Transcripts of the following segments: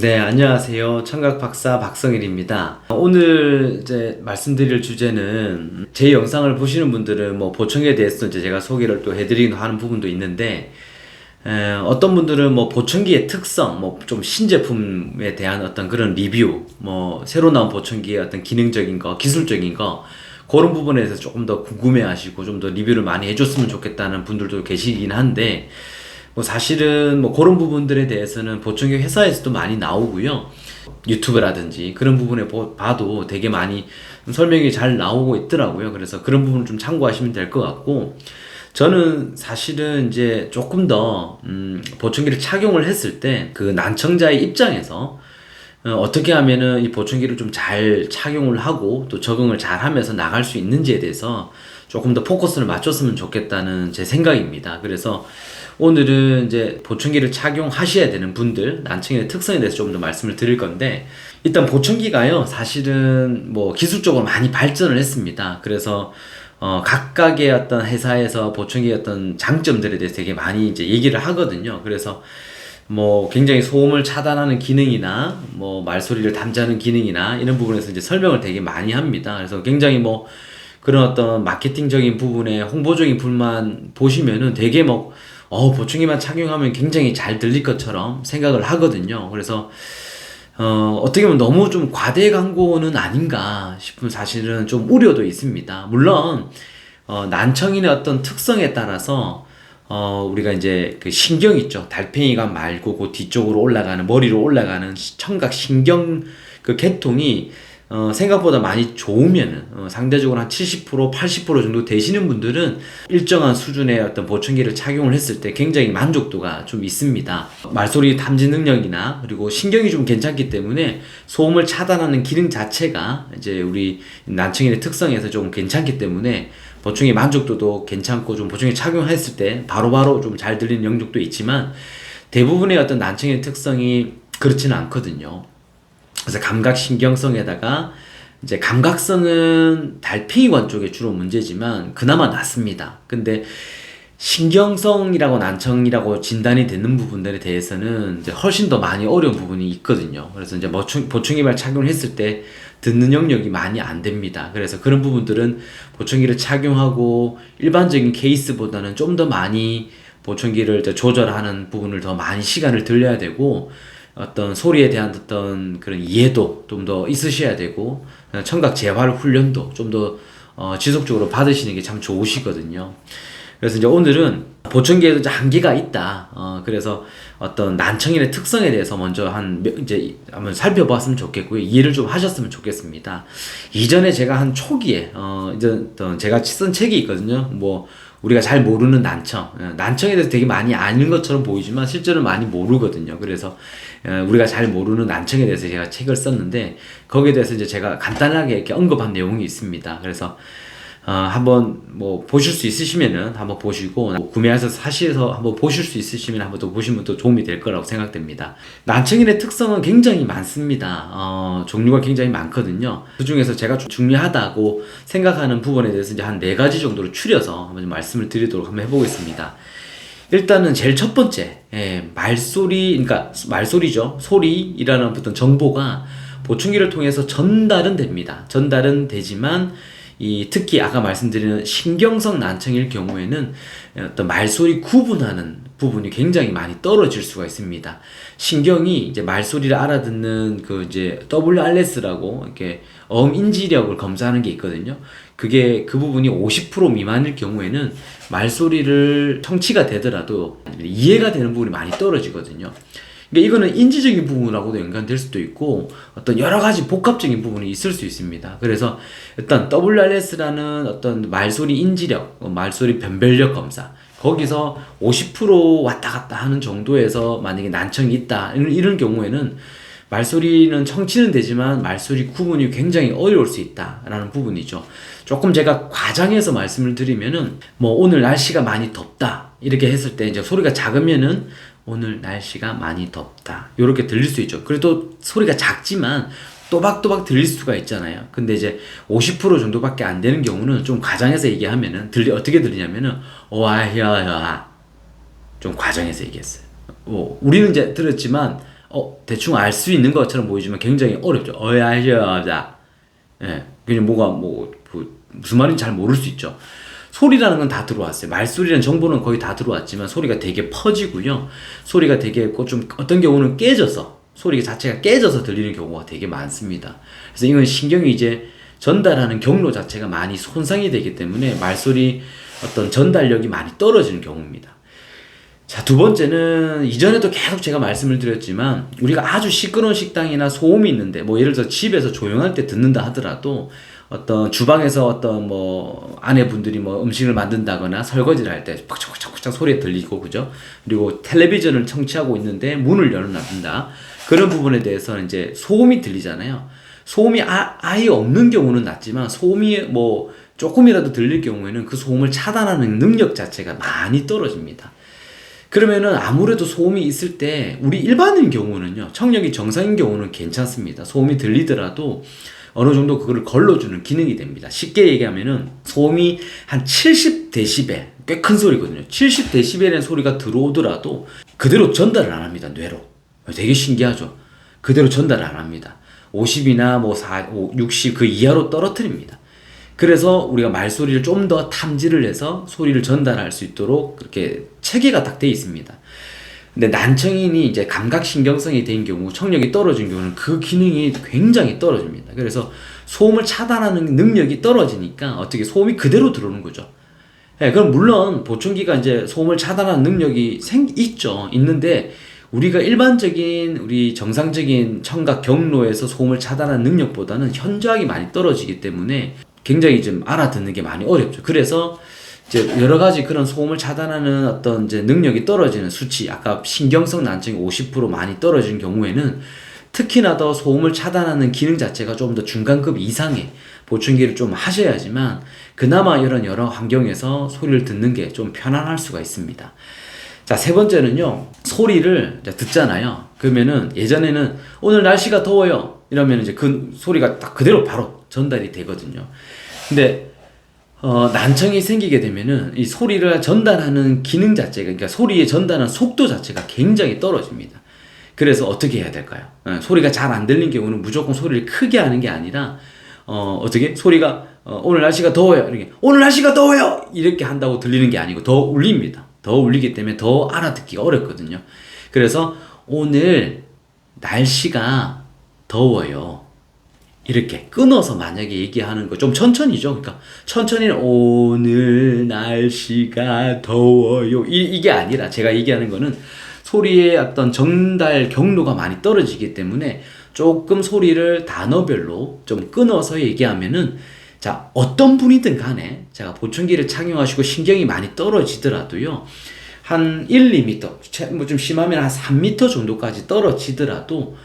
네, 안녕하세요. 청각 박사 박성일입니다. 오늘 이제 말씀드릴 주제는 제 영상을 보시는 분들은 뭐 보청기에 대해서 이제 제가 소개를 또 해드리긴 하는 부분도 있는데, 어떤 분들은 뭐 보청기의 특성, 뭐 좀 신제품에 대한 어떤 그런 리뷰, 뭐 새로 나온 보청기의 어떤 기능적인 거, 기술적인 거, 그런 부분에 대해서 조금 더 궁금해 하시고 좀 더 리뷰를 많이 해줬으면 좋겠다는 분들도 계시긴 한데, 뭐 사실은 뭐 그런 부분들에 대해서는 보청기 회사에서도 많이 나오고요. 유튜브라든지 그런 부분에 봐도 되게 많이 설명이 잘 나오고 있더라고요. 그래서 그런 부분을 좀 참고하시면 될 것 같고, 저는 사실은 이제 조금 더 보청기를 착용을 했을 때 그 난청자의 입장에서 어떻게 하면은 이 보청기를 좀 잘 착용을 하고 또 적응을 잘 하면서 나갈 수 있는지에 대해서 조금 더 포커스를 맞췄으면 좋겠다는 제 생각입니다. 그래서 오늘은 이제 보청기를 착용하셔야 되는 분들, 난청의 특성에 대해서 좀 더 말씀을 드릴 건데, 일단 보청기가요, 사실은 뭐 기술적으로 많이 발전을 했습니다. 그래서 각각의 어떤 회사에서 보청기의 어떤 장점들에 대해서 되게 많이 이제 얘기를 하거든요. 그래서 뭐 굉장히 소음을 차단하는 기능이나 뭐 말소리를 담자는 기능이나 이런 부분에서 이제 설명을 되게 많이 합니다. 그래서 굉장히 뭐 그런 어떤 마케팅적인 부분에 홍보적인 부분만 보시면은 되게 뭐 보청기만 착용하면 굉장히 잘 들릴 것처럼 생각을 하거든요. 그래서 어떻게 보면 너무 좀 과대 광고는 아닌가 싶은 사실은 좀 우려도 있습니다. 물론 난청인의 어떤 특성에 따라서 우리가 이제 그 신경 있죠. 달팽이관 말고 그 뒤쪽으로 올라가는, 머리로 올라가는 청각 신경 그 계통이 생각보다 많이 좋으면은 상대적으로 한 70%, 80% 정도 되시는 분들은 일정한 수준의 어떤 보청기를 착용을 했을 때 굉장히 만족도가 좀 있습니다. 말소리 탐지 능력이나 그리고 신경이 좀 괜찮기 때문에 소음을 차단하는 기능 자체가 이제 우리 난청인의 특성에서 좀 괜찮기 때문에 보청기 만족도도 괜찮고 좀 보청기 착용했을 때 바로바로 좀 잘 들리는 영역도 있지만 대부분의 어떤 난청의 특성이 그렇지는 않거든요. 그래서 감각신경성에다가 이제 감각성은 달팽이관 쪽에 주로 문제지만 그나마 낫습니다. 근데 신경성이라고 난청이라고 진단이 되는 부분들에 대해서는 이제 훨씬 더 많이 어려운 부분이 있거든요. 그래서 이제 보청기만 착용을 했을 때 듣는 영역이 많이 안 됩니다. 그래서 그런 부분들은 보청기를 착용하고 일반적인 케이스보다는 좀 더 많이 보청기를 조절하는 부분을 더 많이 시간을 들여야 되고, 어떤 소리에 대한 어떤 그런 이해도 좀 더 있으셔야 되고, 청각 재활 훈련도 좀 더 지속적으로 받으시는 게 참 좋으시거든요. 그래서 이제 오늘은 보청기에도 이제 한계가 있다. 그래서 어떤 난청인의 특성에 대해서 먼저 이제 한번 살펴봤으면 좋겠고요. 이해를 좀 하셨으면 좋겠습니다. 이전에 제가 한 초기에, 이제 제가 쓴 책이 있거든요. 뭐, 우리가 잘 모르는 난청. 난청에 대해서 되게 많이 아는 것처럼 보이지만 실제로 많이 모르거든요. 그래서 우리가 잘 모르는 난청에 대해서 제가 책을 썼는데, 거기에 대해서 이제 제가 간단하게 이렇게 언급한 내용이 있습니다. 그래서 한번 뭐 보실 수 있으시면은 한번 보시고, 뭐 구매해서 사시에서 한번 보실 수 있으시면 한번 또 보시면 또 도움이 될 거라고 생각됩니다. 난청인의 특성은 굉장히 많습니다. 종류가 굉장히 많거든요. 그 중에서 제가 좀 중요하다고 생각하는 부분에 대해서 이제 한 4가지 정도로 추려서 한번 말씀을 드리도록 한번 해보겠습니다. 일단은 제일 첫 번째, 그러니까 말소리죠. 소리라는 어떤 정보가 보청기를 통해서 전달은 됩니다. 전달은 되지만 특히 아까 말씀드린 신경성 난청일 경우에는 어떤 말소리 구분하는 부분이 굉장히 많이 떨어질 수가 있습니다. 신경이 이제 말소리를 알아듣는 그 이제 WRS라고 이렇게 인지력을 검사하는 게 있거든요. 그 부분이 50% 미만일 경우에는 말소리를 청취가 되더라도 이해가 되는 부분이 많이 떨어지거든요. 그러니까 이거는 인지적인 부분하고도 연관될 수도 있고 어떤 여러 가지 복합적인 부분이 있을 수 있습니다. 그래서 일단 WRS라는 어떤 말소리 인지력, 말소리 변별력 검사, 거기서 50% 왔다 갔다 하는 정도에서 만약에 난청이 있다 이런 경우에는 말소리는 청취는 되지만 말소리 구분이 굉장히 어려울 수 있다라는 부분이죠. 조금 제가 과장해서 말씀을 드리면은 뭐 오늘 날씨가 많이 덥다 이렇게 했을 때 이제 소리가 작으면은 오늘 날씨가 많이 덥다 이렇게 들릴 수 있죠. 그래도 소리가 작지만 또박또박 들릴 수가 있잖아요. 근데 이제 50% 정도밖에 안 되는 경우는 좀 과장해서 얘기하면은 어떻게 들리냐면은 와야야 좀 과장해서 얘기했어요. 우리는 이제 들었지만 대충 알 수 있는 것처럼 보이지만 굉장히 어렵죠. 어야야자. 예. 그냥 무슨 말인지 잘 모를 수 있죠. 소리라는 건 다 들어왔어요. 말소리라는 정보는 거의 다 들어왔지만 소리가 되게 퍼지고요. 소리가 되게 좀 어떤 경우는 깨져서 소리 자체가 깨져서 들리는 경우가 되게 많습니다. 그래서 이건 신경이 이제 전달하는 경로 자체가 많이 손상이 되기 때문에 말소리 어떤 전달력이 많이 떨어지는 경우입니다. 자, 두 번째는 이전에도 계속 제가 말씀을 드렸지만 우리가 아주 시끄러운 식당이나 소음이 있는데 뭐 예를 들어서 집에서 조용할 때 듣는다 하더라도 어떤 주방에서 어떤 뭐 아내분들이 뭐 음식을 만든다거나 설거지를 할 때 퍽쩍퍽쩍 소리가 들리고 그죠? 그리고 텔레비전을 청취하고 있는데 문을 열어놔둔다. 그런 부분에 대해서는 이제 소음이 들리잖아요. 소음이 아예 없는 경우는 낫지만 소음이 뭐 조금이라도 들릴 경우에는 그 소음을 차단하는 능력 자체가 많이 떨어집니다. 그러면은 아무래도 소음이 있을 때 우리 일반인 경우는요, 청력이 정상인 경우는 괜찮습니다. 소음이 들리더라도 어느 정도 그거를 걸러주는 기능이 됩니다. 쉽게 얘기하면은 소음이 한 70데시벨, 꽤 큰 소리거든요. 70데시벨의 소리가 들어오더라도 그대로 전달을 안 합니다. 뇌로. 되게 신기하죠. 그대로 전달을 안 합니다. 50이나 뭐 60 그 이하로 떨어뜨립니다. 그래서 우리가 말소리를 좀 더 탐지를 해서 소리를 전달할 수 있도록 그렇게 체계가 딱 돼 있습니다. 근데 난청인이 이제 감각신경성이 된 경우, 청력이 떨어진 경우는 그 기능이 굉장히 떨어집니다. 그래서 소음을 차단하는 능력이 떨어지니까 어떻게 소음이 그대로 들어오는 거죠. 예, 그럼 물론 보청기가 이제 소음을 차단하는 능력이 있는데 우리가 일반적인 우리 정상적인 청각 경로에서 소음을 차단하는 능력보다는 현저하게 많이 떨어지기 때문에 굉장히 좀 알아듣는 게 많이 어렵죠. 그래서 이제 여러 가지 그런 소음을 차단하는 어떤 이제 능력이 떨어지는 수치, 아까 신경성 난청이 50% 많이 떨어지는 경우에는 특히나 더 소음을 차단하는 기능 자체가 좀 더 중간급 이상의 보충기를 좀 하셔야지만 그나마 이런 여러 환경에서 소리를 듣는 게 좀 편안할 수가 있습니다. 자, 세 번째는요, 소리를 듣잖아요. 그러면은 예전에는 오늘 날씨가 더워요 이러면 이제 그 소리가 딱 그대로 바로 전달이 되거든요. 근데 난청이 생기게 되면은 이 소리를 전달하는 기능 자체가, 그러니까 소리의 전달하는 속도 자체가 굉장히 떨어집니다. 그래서 어떻게 해야 될까요? 소리가 잘 안 들리는 경우는 무조건 소리를 크게 하는 게 아니라 어떻게 소리가 오늘 날씨가 더워요 이렇게 오늘 날씨가 더워요 이렇게 한다고 들리는 게 아니고 더 울립니다. 더 울리기 때문에 더 알아듣기가 어렵거든요. 그래서 오늘 날씨가 더워요 이렇게 끊어서 만약에 얘기하는 거 좀 천천히죠. 그러니까 천천히 오늘 날씨가 더워요 이게 아니라 제가 얘기하는 거는 소리의 어떤 전달 경로가 많이 떨어지기 때문에 조금 소리를 단어별로 좀 끊어서 얘기하면은 자, 어떤 분이든 간에 제가 보청기를 착용하시고 신경이 많이 떨어지더라도요 한 1, 2m 뭐 좀 심하면 한 3m 정도까지 떨어지더라도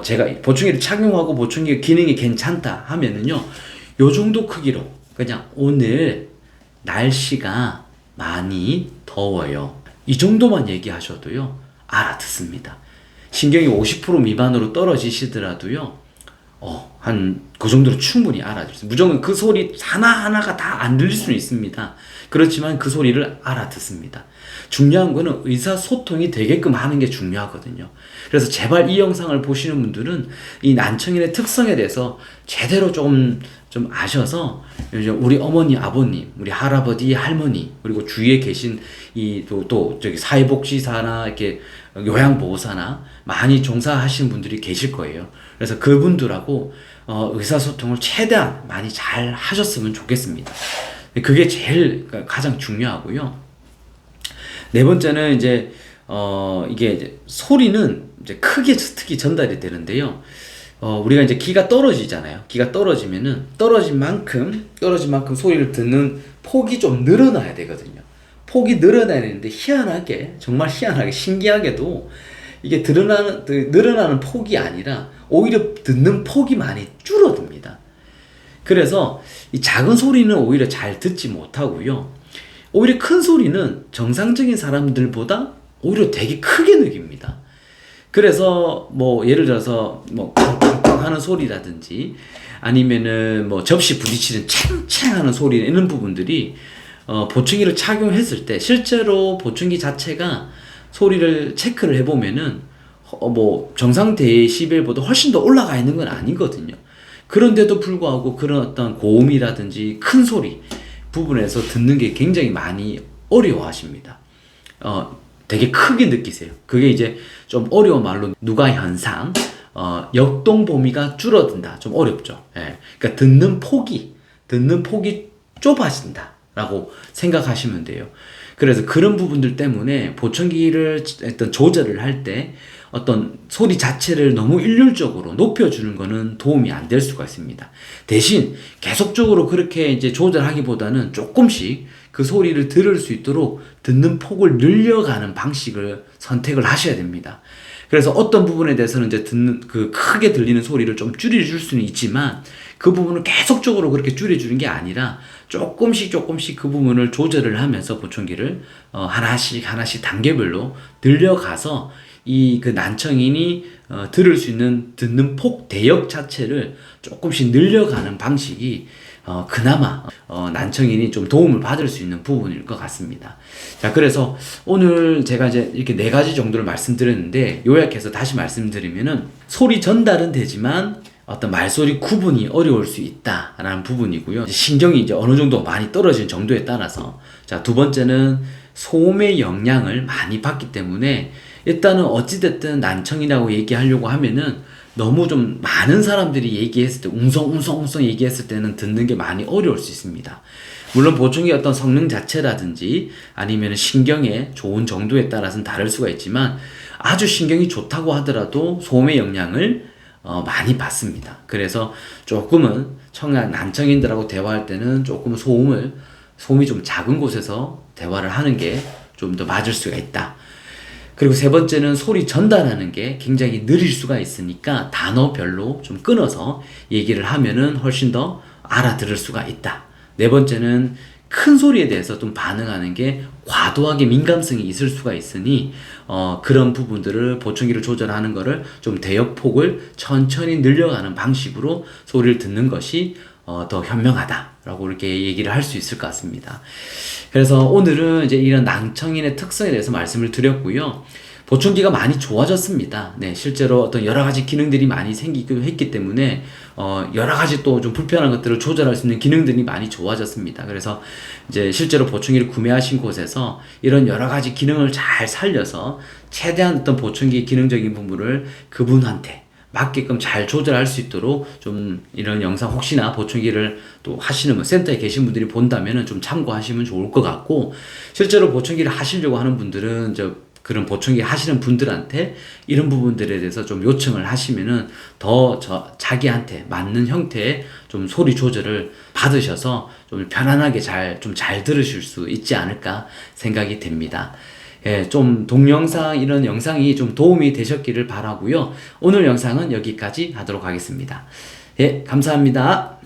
제가 보청기를 착용하고 보청기 기능이 괜찮다 하면은요 요 정도 크기로 그냥 오늘 날씨가 많이 더워요 이 정도만 얘기하셔도요 알아듣습니다. 신경이 50% 미만으로 떨어지시더라도요 한 그 정도로 충분히 알아듣습니다. 무조건 그 소리 하나하나가 다 안 들릴 수는 있습니다. 그렇지만 그 소리를 알아듣습니다. 중요한 거는 의사소통이 되게끔 하는 게 중요하거든요. 그래서 제발 이 영상을 보시는 분들은 이 난청인의 특성에 대해서 제대로 좀 아셔서 우리 어머니, 아버님, 우리 할아버지, 할머니, 그리고 주위에 계신 또 저기 사회복지사나 이렇게 요양보호사나 많이 종사하시는 분들이 계실 거예요. 그래서 그분들하고 의사소통을 최대한 많이 잘 하셨으면 좋겠습니다. 그게 제일 가장 중요하고요. 네 번째는 이제 이게 이제 소리는 이제 크게 특히 전달이 되는데요. 우리가 이제 기가 떨어지잖아요. 기가 떨어진 만큼 소리를 듣는 폭이 좀 늘어나야 되거든요. 폭이 늘어나야 되는데 정말 희한하게 신기하게도 이게 늘어나는 폭이 아니라 오히려 듣는 폭이 많이 줄어듭니다. 그래서 이 작은 소리는 오히려 잘 듣지 못하고요. 오히려 큰 소리는 정상적인 사람들보다 오히려 되게 크게 느낍니다. 그래서 뭐 예를 들어서 뭐 쾅쾅쾅 하는 소리라든지 아니면은 뭐 접시 부딪히는 챙챙 하는 소리 이런 부분들이 보청기를 착용했을 때 실제로 보청기 자체가 소리를 체크를 해보면은 뭐 정상 데시벨보다 훨씬 더 올라가 있는 건 아니거든요. 그런데도 불구하고 그런 어떤 고음이라든지 큰 소리 부분에서 듣는 게 굉장히 많이 어려워하십니다. 되게 크게 느끼세요. 그게 이제 좀 어려운 말로 누가 현상, 역동 범위가 줄어든다. 좀 어렵죠. 예. 그러니까 듣는 폭이 좁아진다. 라고 생각하시면 돼요. 그래서 그런 부분들 때문에 보청기를 어떤 조절을 할 때 어떤 소리 자체를 너무 일률적으로 높여주는 거는 도움이 안 될 수가 있습니다. 대신 계속적으로 그렇게 이제 조절하기보다는 조금씩 그 소리를 들을 수 있도록 듣는 폭을 늘려가는 방식을 선택을 하셔야 됩니다. 그래서 어떤 부분에 대해서는 이제 듣는 그 크게 들리는 소리를 좀 줄여줄 수는 있지만 그 부분을 계속적으로 그렇게 줄여주는 게 아니라 조금씩 그 부분을 조절을 하면서 보청기를 하나씩 단계별로 늘려가서 이 그 난청인이 들을 수 있는 듣는 폭 대역 자체를 조금씩 늘려가는 방식이 그나마 난청인이 좀 도움을 받을 수 있는 부분일 것 같습니다. 자, 그래서 오늘 제가 이제 이렇게 4가지 정도를 말씀드렸는데 요약해서 다시 말씀드리면은 소리 전달은 되지만 어떤 말소리 구분이 어려울 수 있다라는 부분이고요. 신경이 이제 어느 정도 많이 떨어진 정도에 따라서 자, 2번째는 소음의 영향을 많이 받기 때문에 일단은 어찌됐든 난청이라고 얘기하려고 하면은 너무 좀 많은 사람들이 얘기했을 때 웅성웅성 얘기했을 때는 듣는 게 많이 어려울 수 있습니다. 물론 보청기 어떤 성능 자체라든지 아니면 신경의 좋은 정도에 따라서는 다를 수가 있지만 아주 신경이 좋다고 하더라도 소음의 영향을 많이 받습니다. 그래서 조금은 난청인들하고 대화할 때는 조금 소음이 좀 작은 곳에서 대화를 하는 게 좀 더 맞을 수가 있다. 그리고 3번째는 소리 전달하는 게 굉장히 느릴 수가 있으니까 단어별로 좀 끊어서 얘기를 하면은 훨씬 더 알아들을 수가 있다. 4번째는 큰 소리에 대해서 좀 반응하는 게 과도하게 민감성이 있을 수가 있으니 그런 부분들을 보청기를 조절하는 거를 좀 대역폭을 천천히 늘려가는 방식으로 소리를 듣는 것이 더 현명하다라고 이렇게 얘기를 할 수 있을 것 같습니다. 그래서 오늘은 이제 이런 난청인의 특성에 대해서 말씀을 드렸고요. 보청기가 많이 좋아졌습니다. 네, 실제로 어떤 여러 가지 기능들이 많이 생기기도 했기 때문에 여러 가지 또 좀 불편한 것들을 조절할 수 있는 기능들이 많이 좋아졌습니다. 그래서 이제 실제로 보청기를 구매하신 곳에서 이런 여러 가지 기능을 잘 살려서 최대한 어떤 보청기의 기능적인 부분을 그분한테 맞게끔 잘 조절할 수 있도록 좀 이런 영상 혹시나 보청기를 또 하시는 센터에 계신 분들이 본다면은 좀 참고하시면 좋을 것 같고, 실제로 보청기를 하시려고 하는 분들은 그런 보청기 하시는 분들한테 이런 부분들에 대해서 좀 요청을 하시면은 더 자기한테 맞는 형태의 좀 소리 조절을 받으셔서 좀 편안하게 잘 들으실 수 있지 않을까 생각이 됩니다. 예, 좀 동영상 이런 영상이 좀 도움이 되셨기를 바라고요. 오늘 영상은 여기까지 하도록 하겠습니다. 예, 감사합니다.